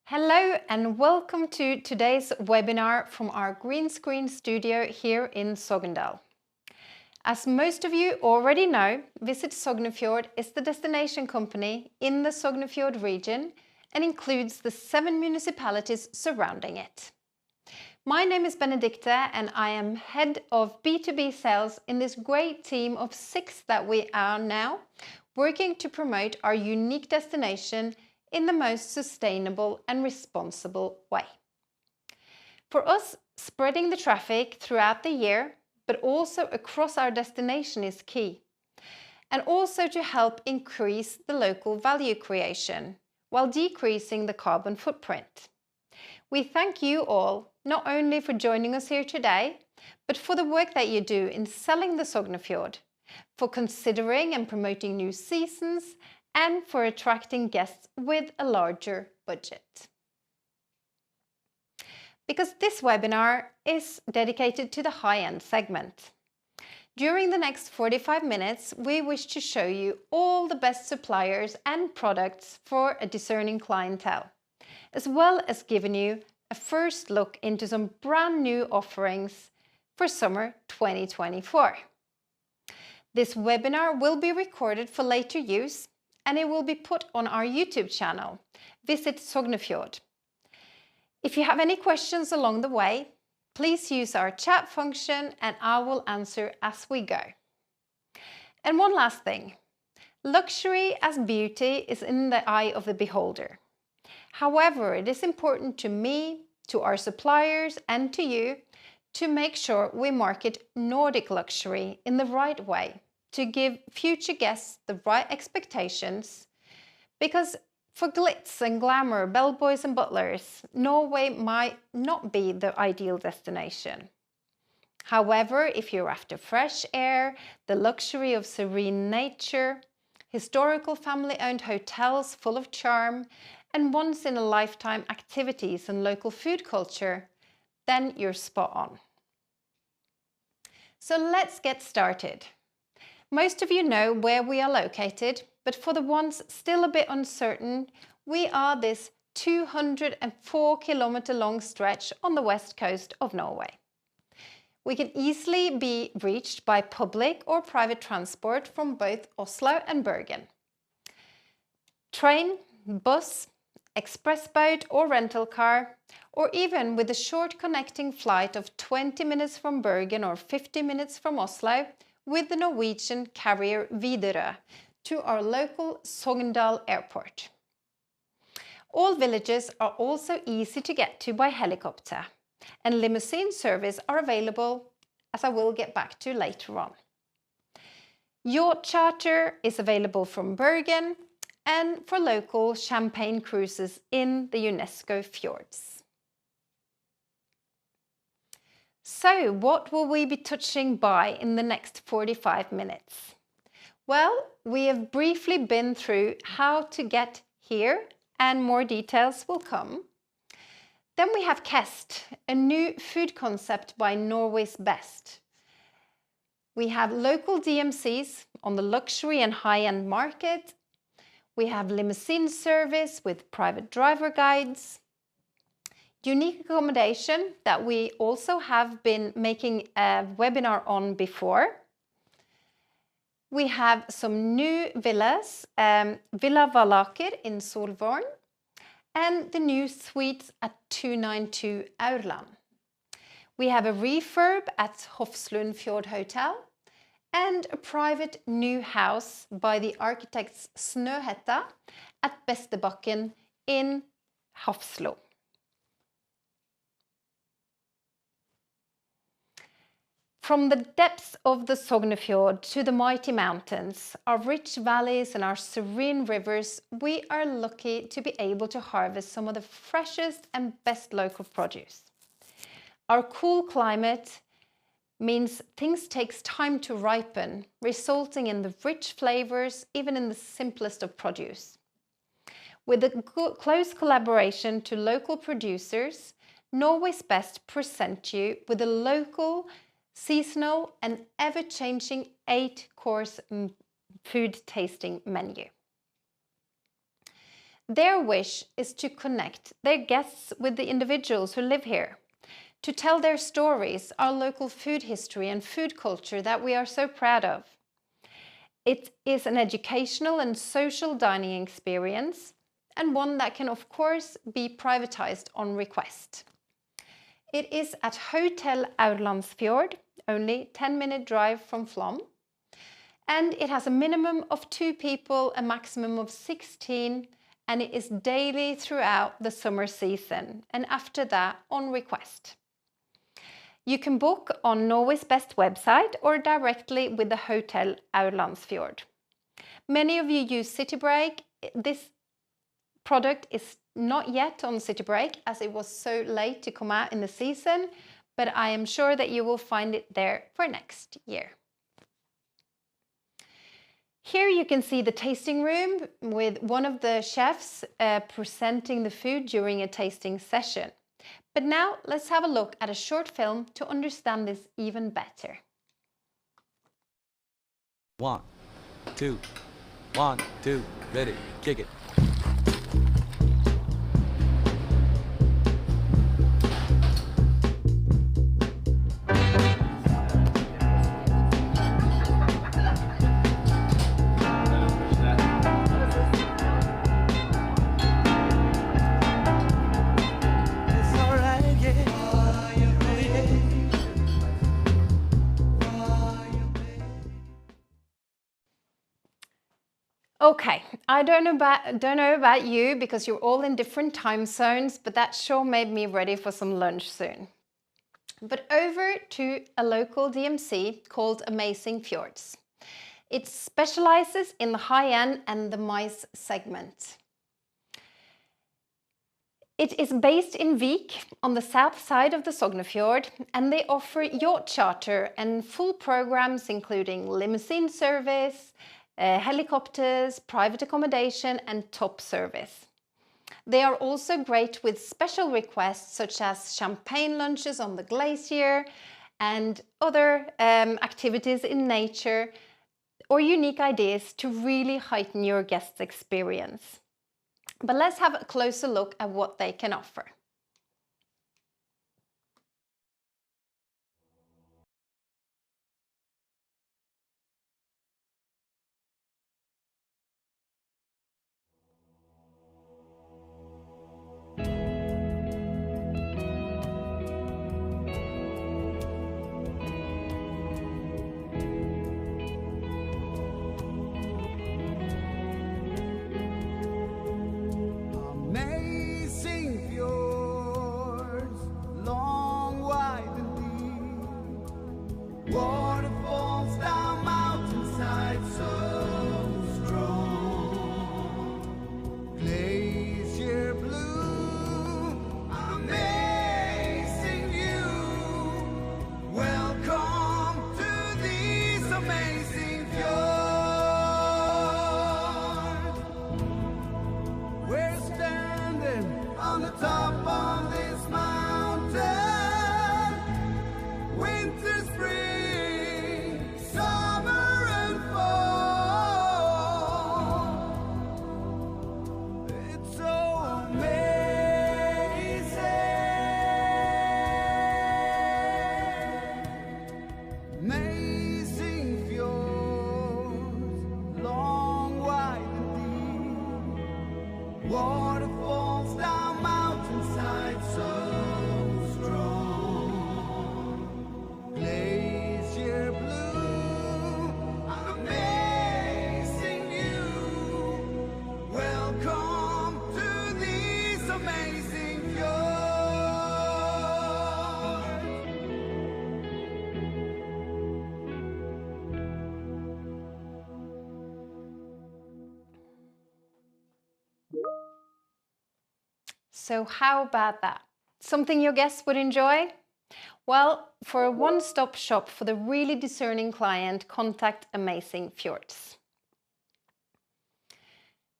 Hello and welcome to today's webinar from our green screen studio here in Sogndal. As most of you already know, Visit Sognefjord is the destination company in the Sognefjord region and includes the 7 municipalities surrounding it. My name is Benedicte and I am head of B2B sales in this great team of 6 that we are now, working to promote our unique destination in the most sustainable and responsible way. For us, spreading the traffic throughout the year, but also across our destination is key, and also to help increase the local value creation while decreasing the carbon footprint. We thank you all not only for joining us here today, but for the work that you do in selling the Sognefjord, for considering and promoting new seasons, and for attracting guests with a larger budget. Because this webinar is dedicated to the high-end segment. During the next 45 minutes, we wish to show you all the best suppliers and products for a discerning clientele, as well as giving you a first look into some brand new offerings for summer 2024. This webinar will be recorded for later use, and it will be put on our YouTube channel, Visit Sognefjord. If you have any questions along the way, please use our chat function and I will answer as we go. And one last thing, luxury as beauty is in the eye of the beholder. However, it is important to me, to our suppliers and to you to make sure we market Nordic luxury in the right way, to give future guests the right expectations, because for glitz and glamour, bellboys and butlers, Norway might not be the ideal destination. However, if you're after fresh air, the luxury of serene nature, historical family-owned hotels full of charm, and once-in-a-lifetime activities and local food culture, then you're spot on. So let's get started. Most of you know where we are located, but for the ones still a bit uncertain, we are this 204-kilometer long stretch on the west coast of Norway. We can easily be reached by public or private transport from both Oslo and Bergen. Train, bus, express boat or rental car, or even with a short connecting flight of 20 minutes from Bergen or 50 minutes from Oslo, with the Norwegian carrier Widerøe to our local Sogndal airport. All villages are also easy to get to by helicopter, and limousine service are available, as I will get back to later on. Yacht charter is available from Bergen and for local champagne cruises in the UNESCO fjords. So, what will we be touching by in the next 45 minutes? Well, we have briefly been through how to get here and more details will come. Then we have Kest, a new food concept by Norway's Best. We have local DMCs on the luxury and high-end market. We have limousine service with private driver guides. Unique accommodation that we also have been making a webinar on before. We have some new villas, Villa Vallaker in Solvorn, and the new suites at 292 Aurland. We have a refurb at Fjords Hotel and a private new house by the architects Snøhetta at Bestebakken in Hafslo. From the depths of the Sognefjord to the mighty mountains, our rich valleys and our serene rivers, we are lucky to be able to harvest some of the freshest and best local produce. Our cool climate means things take time to ripen, resulting in the rich flavors even in the simplest of produce. With a close collaboration to local producers, Norway's Best present you with a local, seasonal and ever-changing 8-course food tasting menu. Their wish is to connect their guests with the individuals who live here, to tell their stories, our local food history and food culture that we are so proud of. It is an educational and social dining experience, and one that can of course be privatized on request. It is at Hotel Fjord, only 10-minute drive from Flåm, and it has a minimum of 2 people, a maximum of 16, and it is daily throughout the summer season, and after that on request. You can book on Norway's Best website or directly with the Hotel Fjord. Many of you use City Break. This product is not yet on City Break as it was so late to come out in the season, but I am sure that you will find it there for next year. Here you can see the tasting room with one of the chefs presenting the food during a tasting session. But now let's have a look at a short film to understand this even better. 1, 2, 1, 2, ready, kick it. Okay, I don't know about you because you're all in different time zones, but that sure made me ready for some lunch soon. But over to a local DMC called Amazing Fjords. It specializes in the high-end and the mice segment. It is based in Vik on the south side of the Sognefjord, and they offer yacht charter and full programs including limousine service, helicopters, private accommodation and top service. They are also great with special requests such as champagne lunches on the glacier and other activities in nature or unique ideas to really heighten your guest's experience. But let's have a closer look at what they can offer. Amazing fjords, long, wide and deep. Waterfalls down mountainside so strong. Glacier blue, amazing view. Welcome to these amazing fjords. We're standing on the top of this mountain. Winter, spring, summer and fall. It's so amazing. Amazing fjords, long, wide and deep. Waterfalls down mountainside so strong. Glacier blue, amazing view. Welcome to these amazing fjords. So how about that? Something your guests would enjoy? Well, for a one-stop shop for the really discerning client, contact Amazing Fjords.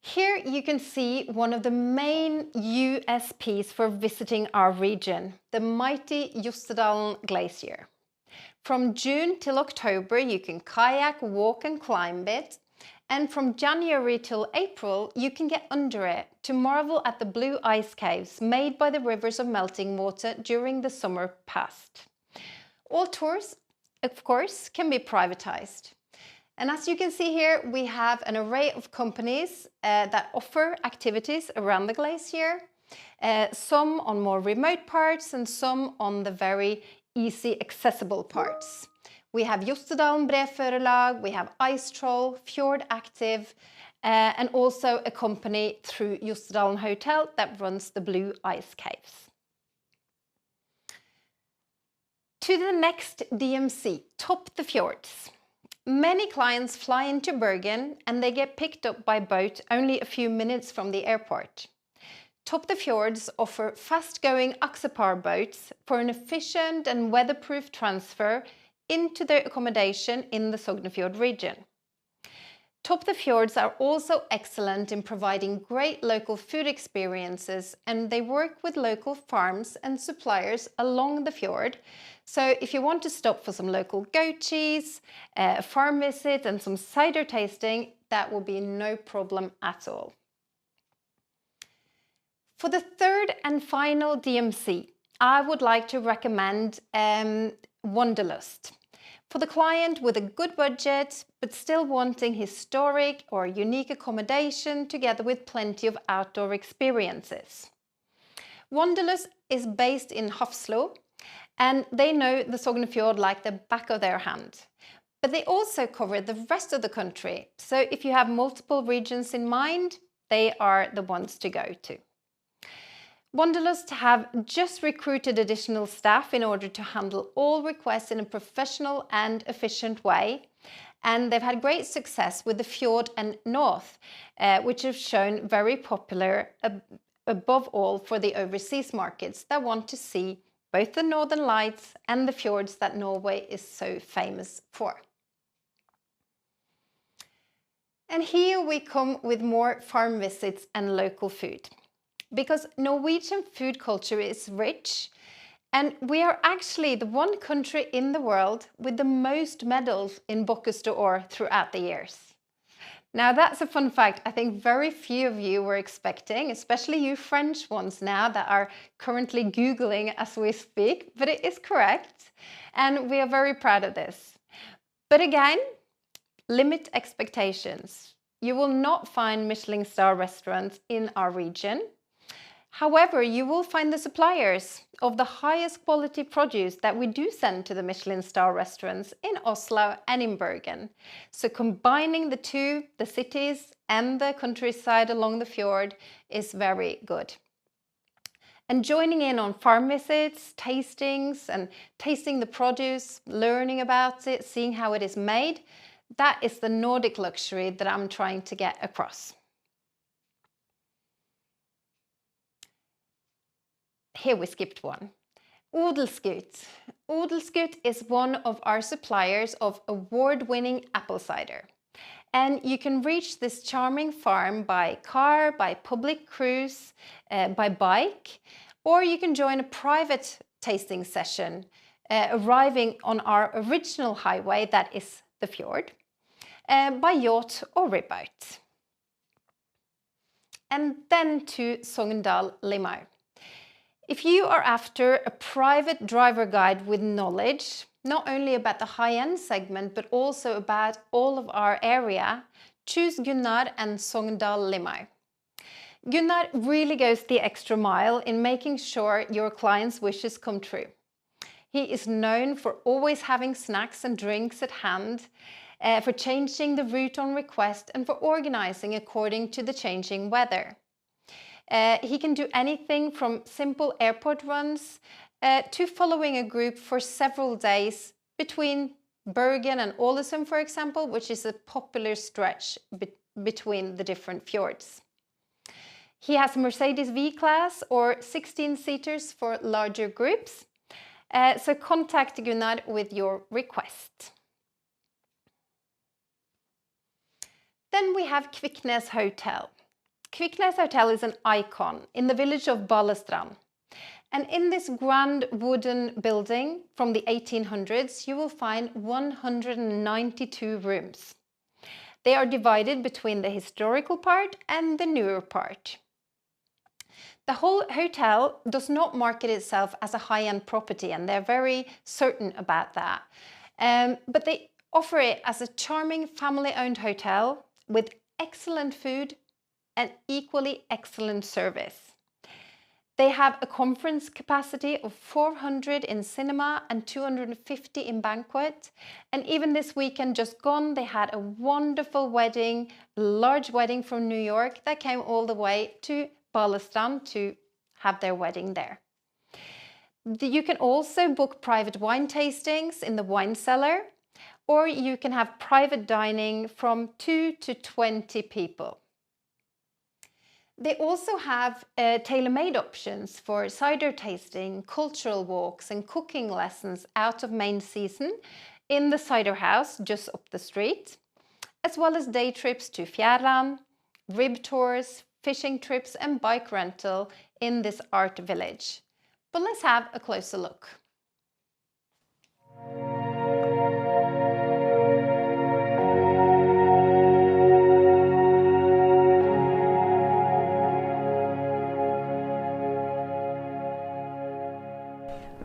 Here you can see one of the main USPs for visiting our region, the mighty Jostedalen Glacier. From June till October you can kayak, walk and climb it, And from January till April, you can get under it to marvel at the blue ice caves made by the rivers of melting water during the summer past. All tours, of course, can be privatized. And as you can see here, we have an array of companies that offer activities around the glacier, some on more remote parts and some on the very easy accessible parts. We have Jostedalen Breførelag, we have Ice Troll, Fjord Active, and also a company through Jostedalen Hotel that runs the blue ice caves. To the next DMC, top the fjords. Many clients fly into Bergen and they get picked up by boat only a few minutes from the airport. Top the Fjords offer fast-going Axopar boats for an efficient and weatherproof transfer into their accommodation in the Sognefjord region. Top the Fjords are also excellent in providing great local food experiences, and they work with local farms and suppliers along the fjord. So if you want to stop for some local goat cheese, a farm visit and some cider tasting, that will be no problem at all. For the third and final DMC, I would like to recommend Wanderlust. For the client with a good budget, but still wanting historic or unique accommodation together with plenty of outdoor experiences. Wanderlust is based in Hafslo, and they know the Sognefjord like the back of their hand. But they also cover the rest of the country, so if you have multiple regions in mind, they are the ones to go to. Wanderlust have just recruited additional staff in order to handle all requests in a professional and efficient way. And they've had great success with the Fjord and North, which have shown very popular above all for the overseas markets that want to see both the Northern Lights and the fjords that Norway is so famous for. And here we come with more farm visits and local food. Because Norwegian food culture is rich, and we are actually the one country in the world with the most medals in Bocuse d'Or throughout the years. Now that's a fun fact I think very few of you were expecting, especially you French ones now that are currently Googling as we speak, but it is correct, and we are very proud of this. But again, limit expectations. You will not find Michelin star restaurants in our region. However, you will find the suppliers of the highest quality produce that we do send to the Michelin star restaurants in Oslo and in Bergen. So combining the two, the cities and the countryside along the fjord, is very good. And joining in on farm visits, tastings and tasting the produce, learning about it, seeing how it is made, that is the Nordic luxury that I'm trying to get across. Here we skipped one. Odelsgut. Odelsgut is one of our suppliers of award-winning apple cider. And you can reach this charming farm by car, by public cruise, by bike, or you can join a private tasting session, arriving on our original highway, that is the fjord, by yacht or ribboat. And then to Sogndal Limau. If you are after a private driver guide with knowledge, not only about the high-end segment, but also about all of our area, choose Gunnar and Sogndal Limau. Gunnar really goes the extra mile in making sure your client's wishes come true. He is known for always having snacks and drinks at hand, for changing the route on request and for organizing according to the changing weather. He can do anything from simple airport runs to following a group for several days between Bergen and Ålesund, for example, which is a popular stretch between the different fjords. He has a Mercedes V-Class or 16-seaters for larger groups, so contact Gunnar with your request. Then we have Kviknes Hotel. Kviknes Hotel is an icon in the village of Balestrand. And in this grand wooden building from the 1800s, you will find 192 rooms. They are divided between the historical part and the newer part. The whole hotel does not market itself as a high-end property, and they're very certain about that. But they offer it as a charming family-owned hotel with excellent food and equally excellent service. They have a conference capacity of 400 in cinema and 250 in banquet. And even this weekend just gone, they had a wonderful wedding, a large wedding from New York that came all the way to Balestrand to have their wedding there. You can also book private wine tastings in the wine cellar, or you can have private dining from 2 to 20 people. They also have tailor-made options for cider tasting, cultural walks and cooking lessons out of main season in the cider house just up the street, as well as day trips to Fjärran, rib tours, fishing trips and bike rental in this art village. But let's have a closer look.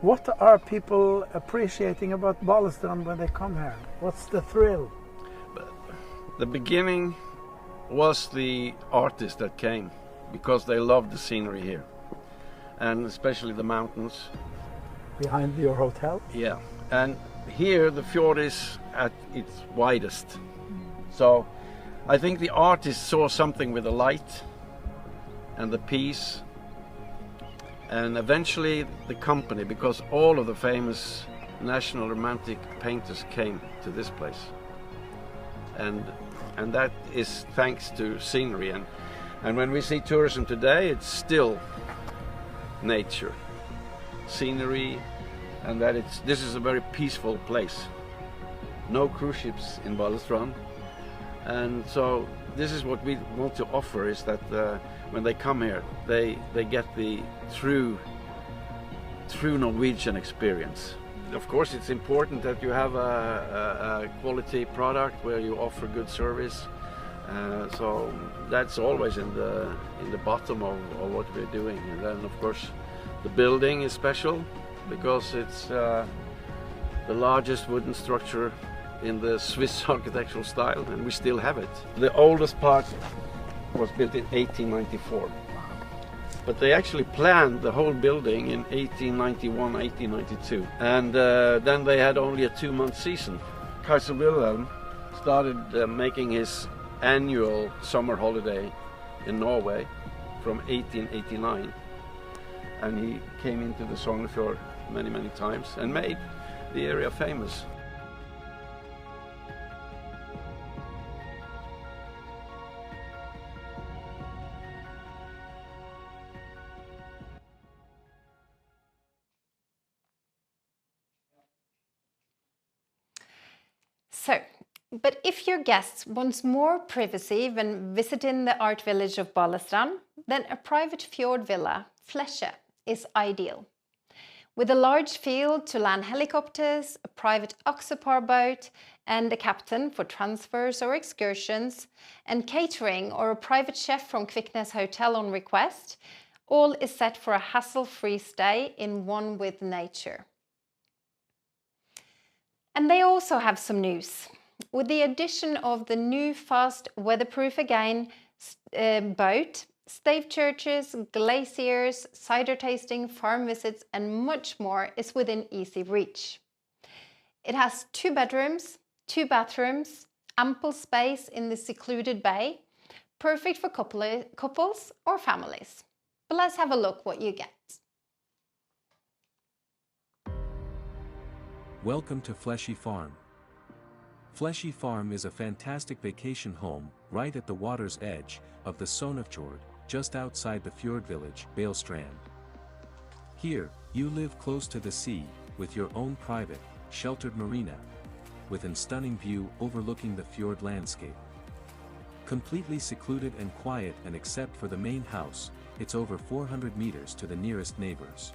What are people appreciating about Balestrand when they come here? What's the thrill? The beginning was the artists that came because they loved the scenery here, and especially the mountains. Behind your hotel? Yeah, and here the fjord is at its widest. So I think the artists saw something with the light and the peace. And eventually the company, because all of the famous national romantic painters came to this place. And that is thanks to scenery. And when we see tourism today, it's still nature, scenery, and that this is a very peaceful place. No cruise ships in Balestrand. And so this is what we want to offer, is that when they come here, they get the true Norwegian experience. Of course, it's important that you have a quality product where you offer good service. So that's always in the bottom of what we're doing. And then, of course, the building is special because it's the largest wooden structure in the Swiss architectural style, and we still have it. The oldest part was built in 1894. But they actually planned the whole building in 1891, 1892. And then they had only a 2-month season. Kaiser Wilhelm started making his annual summer holiday in Norway from 1889. And he came into the Sognefjord many, many times and made the area famous. So, but if your guests want more privacy when visiting the art village of Balestrand, then a private fjord villa, Fleser, is ideal. With a large field to land helicopters, a private oxopar boat, and a captain for transfers or excursions, and catering or a private chef from Kviknes Hotel on request, all is set for a hassle-free stay in one with nature. And they also have some news. With the addition of the new fast weatherproof again boat, stave churches, glaciers, cider tasting, farm visits and much more is within easy reach. It has 2 bedrooms, 2 bathrooms, ample space in the secluded bay, perfect for couples or families. But let's have a look what you get. Welcome to Fleshy Farm. Fleshy Farm is a fantastic vacation home right at the water's edge of the Sognefjord, just outside the fjord village, Balestrand. Here, you live close to the sea, with your own private, sheltered marina, with a stunning view overlooking the fjord landscape. Completely secluded and quiet, and except for the main house, it's over 400 meters to the nearest neighbors.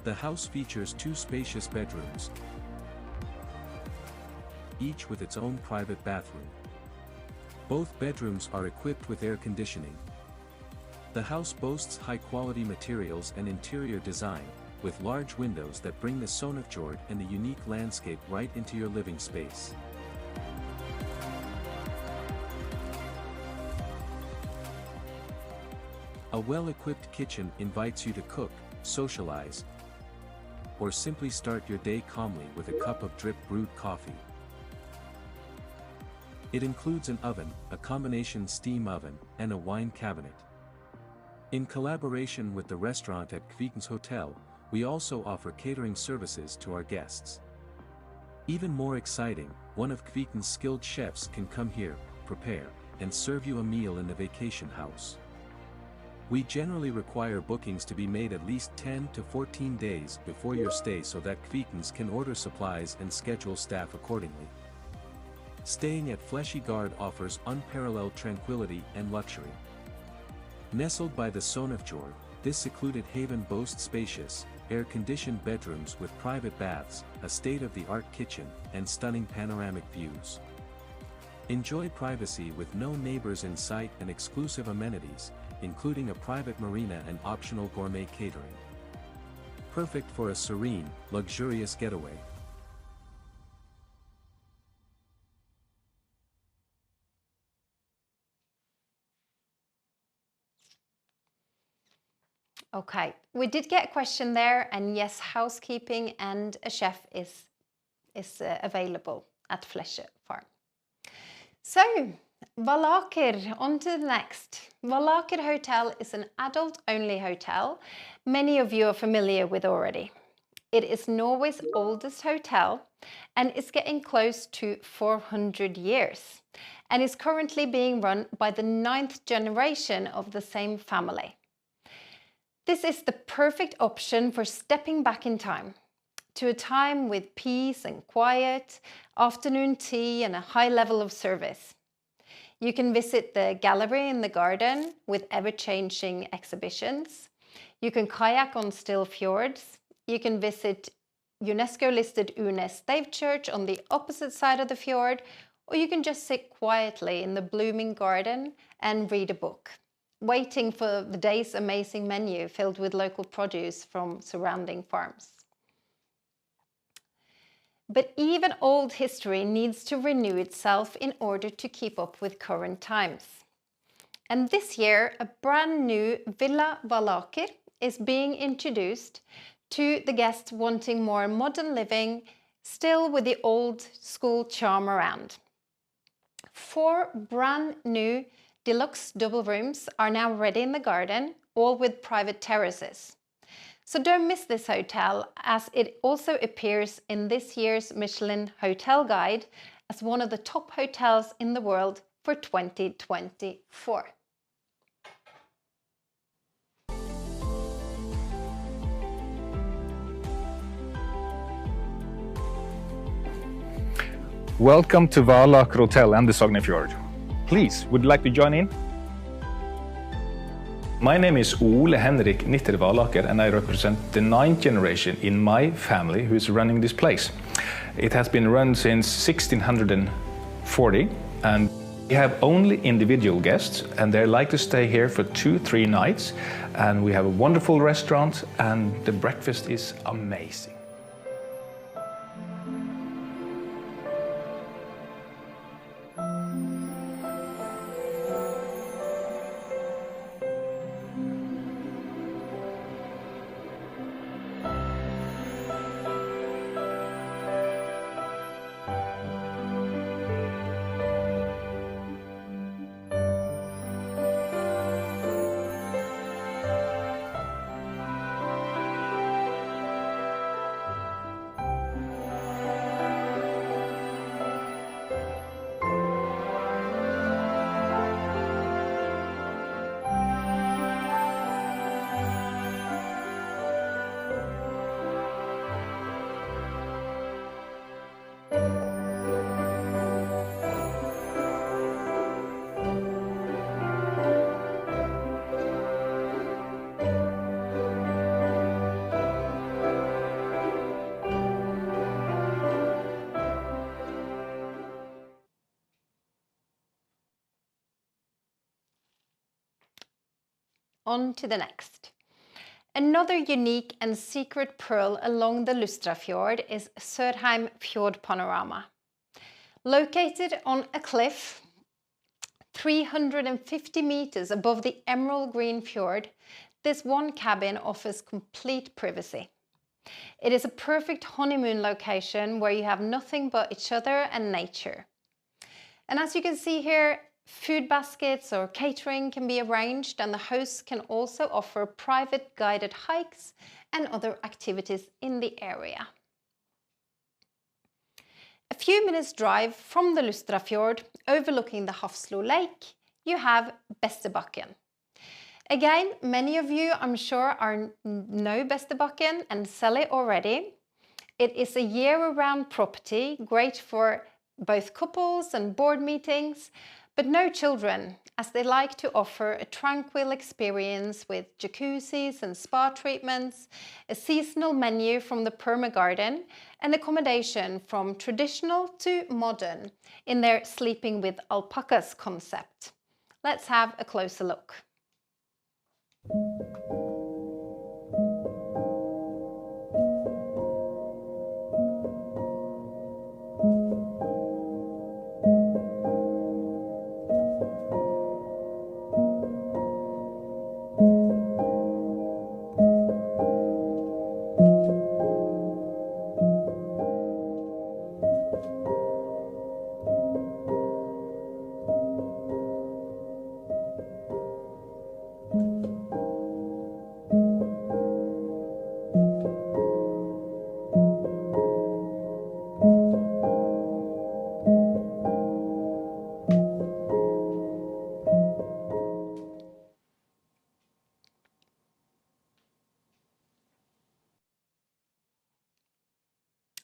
The house features 2 spacious bedrooms, each with its own private bathroom. Both bedrooms are equipped with air conditioning. The house boasts high-quality materials and interior design, with large windows that bring the Sognefjord and the unique landscape right into your living space. A well-equipped kitchen invites you to cook, socialize, or simply start your day calmly with a cup of drip-brewed coffee. It includes an oven, a combination steam oven, and a wine cabinet. In collaboration with the restaurant at Kviknes Hotel, we also offer catering services to our guests. Even more exciting, one of Kviknes' skilled chefs can come here, prepare, and serve you a meal in the vacation house. We generally require bookings to be made at least 10 to 14 days before your stay so that Kviknes can order supplies and schedule staff accordingly. Staying at Fjords offers unparalleled tranquility and luxury. Nestled by the Sognefjord, this secluded haven boasts spacious, air-conditioned bedrooms with private baths, a state-of-the-art kitchen, and stunning panoramic views. Enjoy privacy with no neighbors in sight and exclusive amenities, including a private marina and optional gourmet catering. Perfect for a serene, luxurious getaway. Okay, we did get a question there, and yes, housekeeping and a chef is available at Fleser farm. So, Valler, on to the next. Valler Hotel is an adult-only hotel many of you are familiar with already. It is Norway's oldest hotel and is getting close to 400 years and is currently being run by the 9th generation of the same family. This is the perfect option for stepping back in time, to a time with peace and quiet, afternoon tea and a high level of service. You can visit the gallery in the garden with ever-changing exhibitions. You can kayak on still fjords. You can visit UNESCO-listed Urnes Stavchurch on the opposite side of the fjord, or you can just sit quietly in the blooming garden and read a book, waiting for the day's amazing menu filled with local produce from surrounding farms. But even old history needs to renew itself in order to keep up with current times. And this year, a brand new Villa Valler is being introduced to the guests wanting more modern living, still with the old school charm around. 4 brand new deluxe double rooms are now ready in the garden, all with private terraces. So don't miss this hotel, as it also appears in this year's Michelin Hotel Guide as one of the top hotels in the world for 2024. Welcome to Valler Hotel and the Sognefjord. Please, would you like to join in? My name is Ole Henrik Nitter Vallaker, and I represent the 9th generation in my family who is running this place. It has been run since 1640, and we have only individual guests, and they like to stay here for 2-3 nights. And we have a wonderful restaurant, and the breakfast is amazing. on to the next. Another unique and secret pearl along the Lustrafjord is Sørheim Fjord Panorama. Located on a cliff 350 meters above the emerald green fjord, this one cabin offers complete privacy. It is a perfect honeymoon location where you have nothing but each other and nature. And as you can see here, food baskets or catering can be arranged, and the hosts can also offer private guided hikes and other activities in the area. A few minutes drive from the Lustrafjord, overlooking the Hafslo Lake, you have Bestebakken. Again, many of you, I'm sure, know Bestebakken and sell it already. It is a year-round property, great for both couples and board meetings, but no children, as they like to offer a tranquil experience with jacuzzis and spa treatments, a seasonal menu from the Perma Garden, and accommodation from traditional to modern in their sleeping with alpacas concept. Let's have a closer look.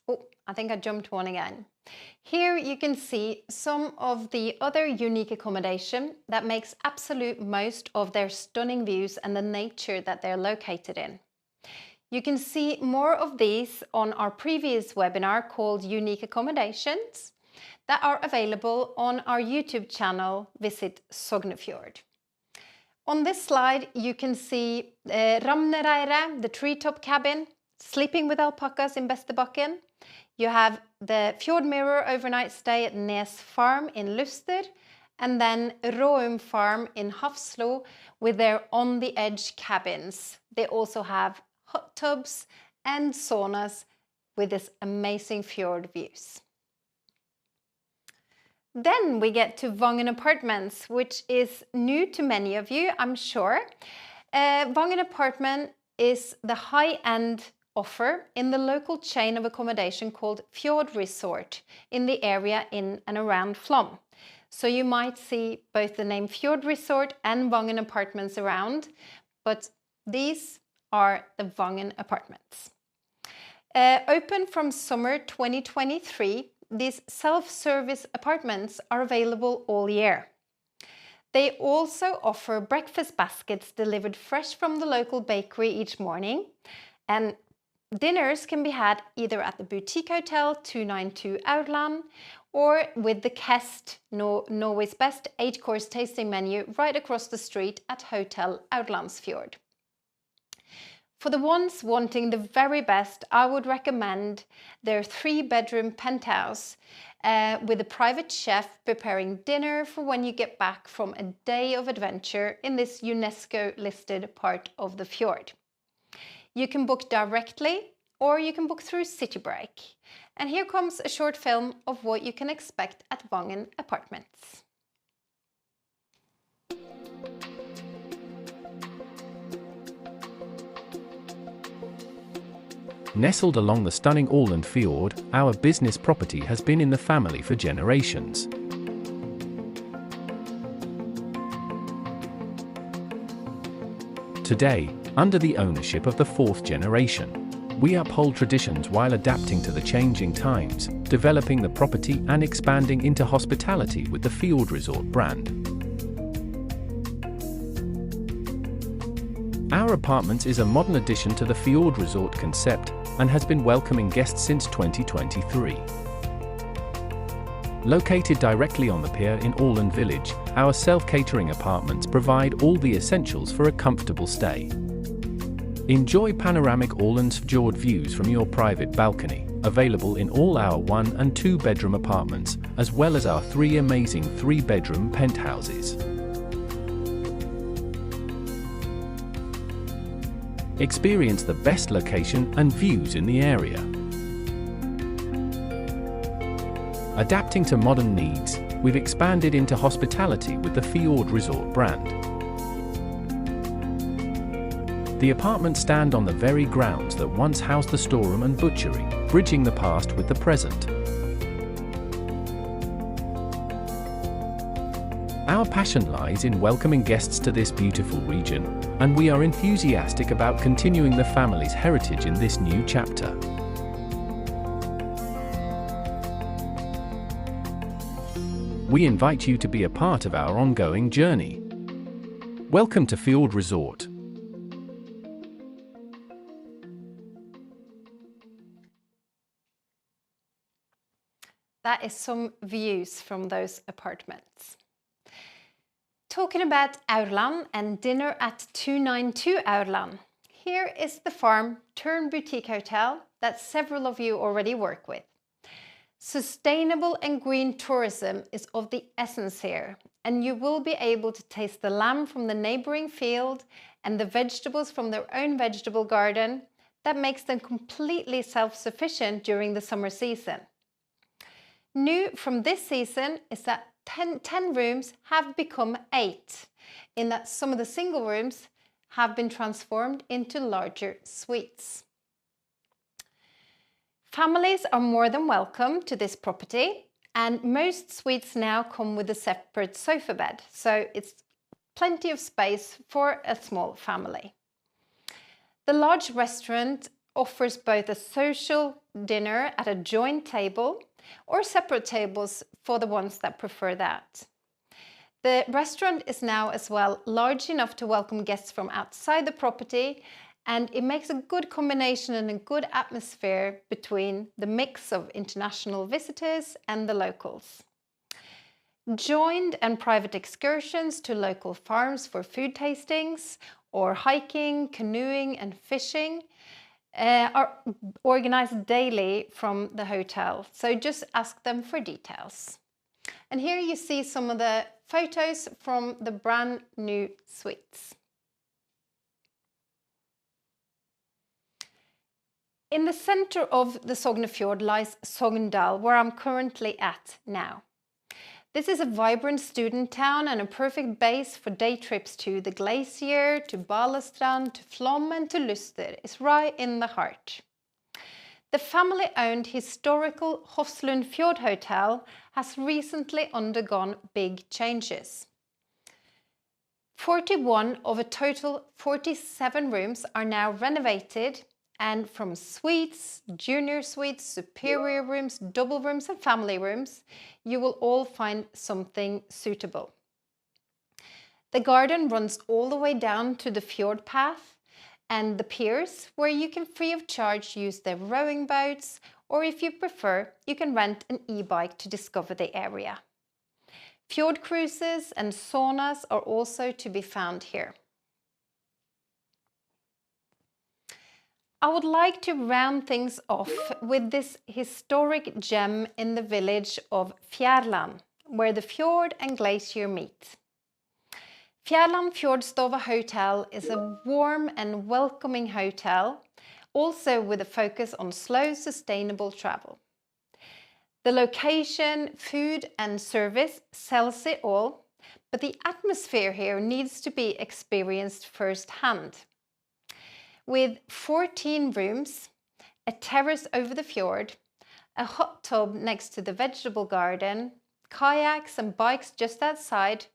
Oh, I think I jumped one again. Here you can see some of the other unique accommodation that makes absolute most of their stunning views and the nature that they're located in. You can see more of these on our previous webinar called Unique Accommodations that are available on our YouTube channel, Visit Sognefjord. On this slide, you can see Ramnereire, the treetop cabin, sleeping with alpacas in Bestebakken. You have the Fjord Mirror overnight stay at Nes Farm in Luster, and then Råum Farm in Hafslo with their on-the-edge cabins. They also have hot tubs and saunas with this amazing fjord views. Then we get to Vangan Apartments, which is new to many of you, I'm sure. Vangan Apartment is the high-end offer in the local chain of accommodation called Fjords Resort in the area in and around Flom. So you might see both the name Fjords Resort and Vangan Apartments around, but these are the Vangan Apartments. Open from summer 2023, these self-service apartments are available all year. They also offer breakfast baskets delivered fresh from the local bakery each morning, and dinners can be had either at the Boutique Hotel 292 Outland or with the Kest, Norway's best 8-course tasting menu right across the street at Hotel Outlandsfjord. For the ones wanting the very best, I would recommend their 3-bedroom penthouse with a private chef preparing dinner for when you get back from a day of adventure in this UNESCO-listed part of the fjord. You can book directly or you can book through City Break. And here comes a short film of what you can expect at Vangan Apartments. Nestled along the stunning Åland Fjord, our business property has been in the family for generations. Today, under the ownership of the 4th generation, we uphold traditions while adapting to the changing times, developing the property and expanding into hospitality with the Fjord Resort brand. Our apartments is a modern addition to the Fjord Resort concept and has been welcoming guests since 2023. Located directly on the pier in Åland Village, our self-catering apartments provide all the essentials for a comfortable stay. Enjoy panoramic Ålandsfjord views from your private balcony, available in all our 1- and 2-bedroom apartments, as well as our 3 amazing 3-bedroom penthouses. Experience the best location and views in the area. Adapting to modern needs, we've expanded into hospitality with the Fjords Resort brand. The apartments stand on the very grounds that once housed the storeroom and butchery, bridging the past with the present. Our passion lies in welcoming guests to this beautiful region, and we are enthusiastic about continuing the family's heritage in this new chapter. We invite you to be a part of our ongoing journey. Welcome to Fjords Resort. That is some views from those apartments. Talking about Aurland and dinner at 292 Aurland. Here is the farm turn boutique hotel that several of you already work with. Sustainable and green tourism is of the essence here, and you will be able to taste the lamb from the neighboring field and the vegetables from their own vegetable garden that makes them completely self-sufficient during the summer season. New from this season is that 10 rooms have become 8, in that some of the single rooms have been transformed into larger suites. Families are more than welcome to this property, and most suites now come with a separate sofa bed, so it's plenty of space for a small family. The large restaurant offers both a social dinner at a joint table or separate tables for the ones that prefer that. The restaurant is now as well large enough to welcome guests from outside the property, and it makes a good combination and a good atmosphere between the mix of international visitors and the locals. Joined and private excursions to local farms for food tastings or hiking, canoeing and fishing are organized daily from the hotel, so just ask them for details. And here you see some of the photos from the brand new suites. In the center of the Sognefjord lies Sogndal, where I'm currently at now. This is a vibrant student town and a perfect base for day trips to the Glacier, to Balestrand, to Flom and to Luster. It's right in the heart. The family-owned historical Hofslund Fjord Hotel has recently undergone big changes. 41 of a total 47 rooms are now renovated, and from suites, junior suites, superior rooms, double rooms and family rooms, you will all find something suitable. The garden runs all the way down to the fjord path and the piers, where you can free of charge use their rowing boats, or if you prefer, you can rent an e-bike to discover the area. Fjord cruises and saunas are also to be found here. I would like to round things off with this historic gem in the village of Fjærland, where the fjord and glacier meet. Fjærland Fjordstova Hotel is a warm and welcoming hotel, also with a focus on slow, sustainable travel. The location, food and service sells it all, but the atmosphere here needs to be experienced firsthand. With 14 rooms, a terrace over the fjord, a hot tub next to the vegetable garden, kayaks and bikes just outside,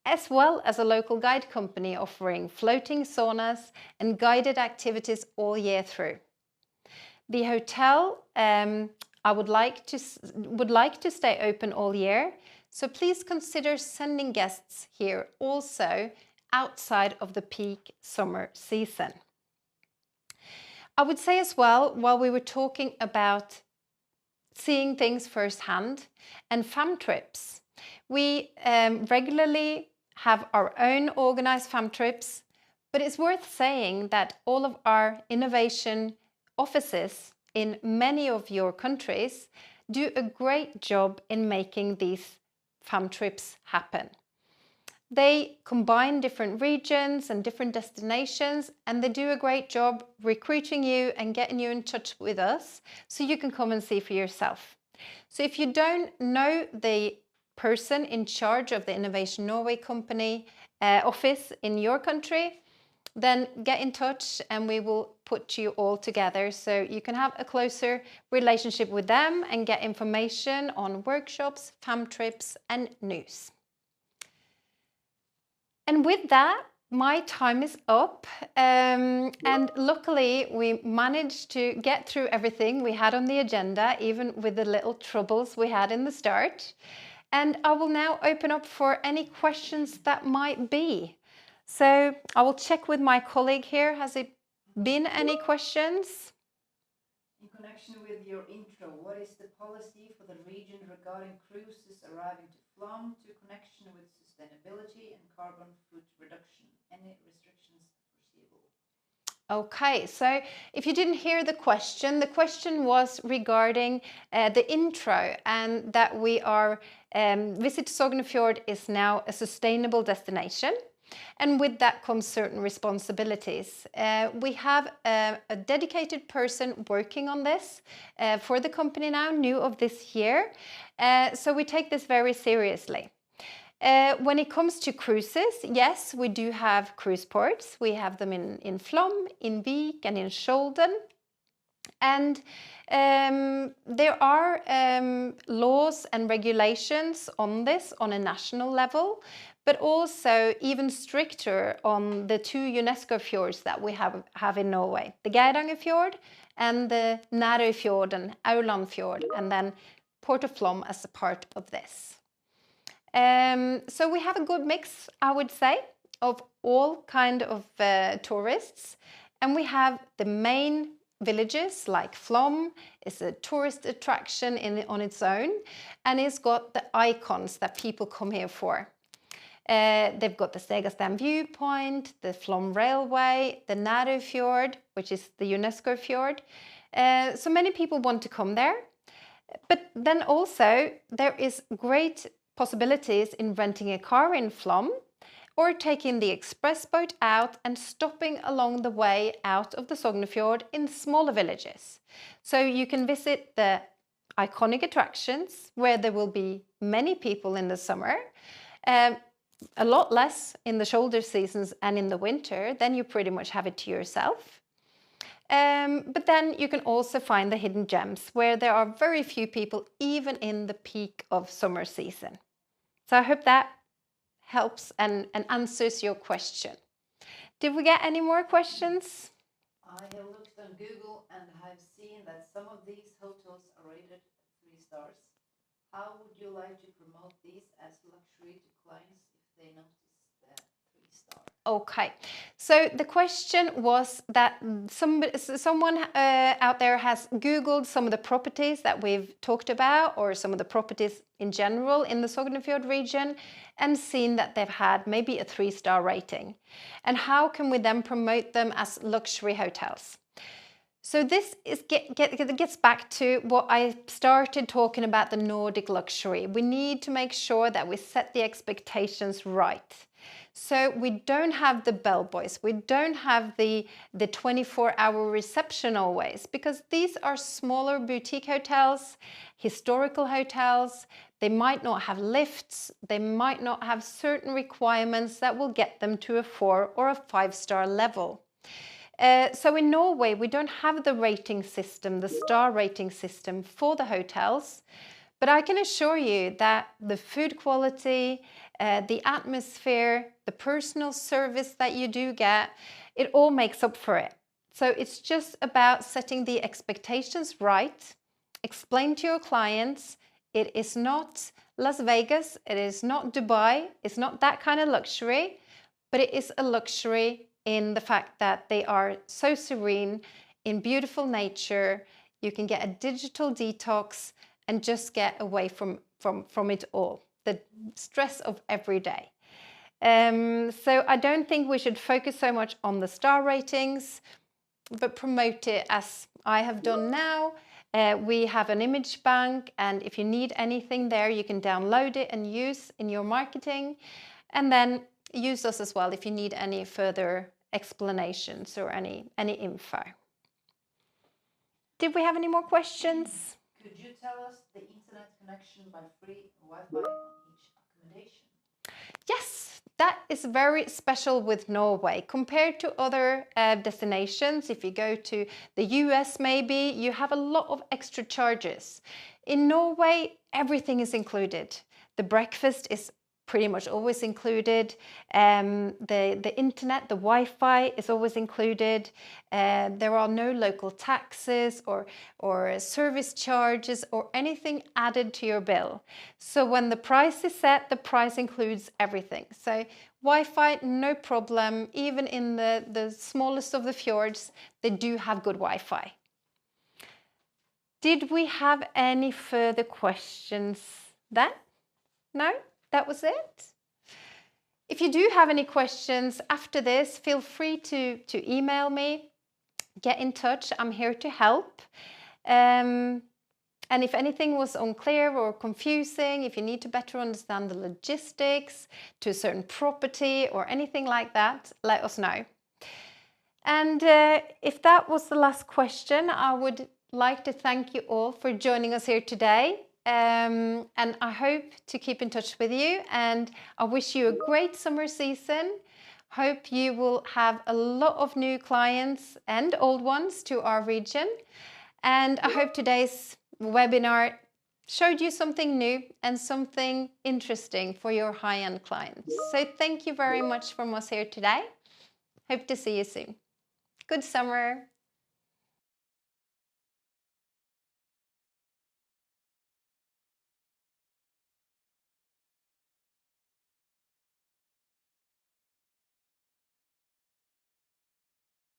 as well as a local guide company offering floating saunas and guided activities all year through. The hotel would like to stay open all year, so please consider sending guests here also outside of the peak summer season. I would say as well, while we were talking about seeing things firsthand, and fam trips. We regularly have our own organized fam trips, but it's worth saying that all of our innovation offices in many of your countries do a great job in making these fam trips happen. They combine different regions and different destinations, and they do a great job recruiting you and getting you in touch with us so you can come and see for yourself. So if you don't know the person in charge of the Innovation Norway company office in your country, then get in touch and we will put you all together so you can have a closer relationship with them and get information on workshops, fam trips and news. And with that, my time is up, and luckily we managed to get through everything we had on the agenda, even with the little troubles we had in the start. And I will now open up for any questions that might be. So I will check with my colleague here. Has it been any questions? In connection with your intro, what is the policy for the region regarding cruises arriving to Flom to connection with sustainability and carbon foot reduction? Any restrictions foreseeable? Okay, so if you didn't hear the question was regarding the intro and that we are, Visit Sognefjord is now a sustainable destination. And with that comes certain responsibilities. We have a dedicated person working on this for the company now, new of this year. So we take this very seriously. When it comes to cruises, yes, we do have cruise ports. We have them in Flom, in Vik and in Skjolden. And there are laws and regulations on this on a national level, but also even stricter on the two UNESCO fjords that we have in Norway, the Geirangerfjord and the Nærøyfjord and Aurlandfjord, and then Port of Flom as a part of this. So we have a good mix, I would say, of all kind of tourists, and we have the main villages like Flom is a tourist attraction on its own, and it's got the icons that people come here for. They've got the Stegastam viewpoint, the Flom railway, the Nærøyfjord, which is the UNESCO fjord. So many people want to come there. But then also there is great possibilities in renting a car in Flom or taking the express boat out and stopping along the way out of the Sognefjord in smaller villages. So you can visit the iconic attractions where there will be many people in the summer, a lot less in the shoulder seasons and in the winter, then you pretty much have it to yourself. But then you can also find the hidden gems where there are very few people even in the peak of summer season. So I hope that helps and answers your question. Did we get any more questions? I have looked on Google and have seen that some of these hotels are rated 3 stars. How would you like to promote these as luxury to clients if they notice the 3 star? Okay, so the question was that someone out there has Googled some of the properties that we've talked about, or some of the properties in general in the Sognefjord region, and seen that they've had maybe a 3-star rating. And how can we then promote them as luxury hotels? So this gets back to what I started talking about, the Nordic luxury. We need to make sure that we set the expectations right. So we don't have the bellboys, we don't have the 24-hour reception always, because these are smaller boutique hotels, historical hotels. They might not have lifts, they might not have certain requirements that will get them to a 4 or a 5-star level. So in Norway, we don't have the rating system, the star rating system for the hotels, but I can assure you that the food quality, the atmosphere, the personal service that you do get, it all makes up for it. So it's just about setting the expectations right, explain to your clients, it is not Las Vegas, it is not Dubai, it's not that kind of luxury, but it is a luxury in the fact that they are so serene, in beautiful nature. You can get a digital detox and just get away from it all, the stress of every day. So I don't think we should focus so much on the star ratings, but promote it as I have done now. We have an image bank, and if you need anything there, you can download it and use in your marketing. And then use us as well if you need any further explanations or any info. Did we have any more questions? Could you tell us the internet connection by free Wi-Fi on each accommodation? Yes, that is very special with Norway. Compared to other destinations, if you go to the US maybe, you have a lot of extra charges. In Norway, everything is included. The breakfast is pretty much always included. The internet, the Wi-Fi is always included. There are no local taxes or service charges or anything added to your bill. So when the price is set, the price includes everything. So Wi-Fi, no problem. Even in the smallest of the fjords, they do have good Wi-Fi. Did we have any further questions then? No? That was it. If you do have any questions after this, feel free to email me, get in touch. I'm here to help. And if anything was unclear or confusing, if you need to better understand the logistics to a certain property or anything like that, let us know. And if that was the last question, I would like to thank you all for joining us here today. And I hope to keep in touch with you, and I wish you a great summer season. Hope you will have a lot of new clients and old ones to our region. And I hope today's webinar showed you something new and something interesting for your high-end clients. So thank you very much from us here today. Hope to see you soon. Good summer.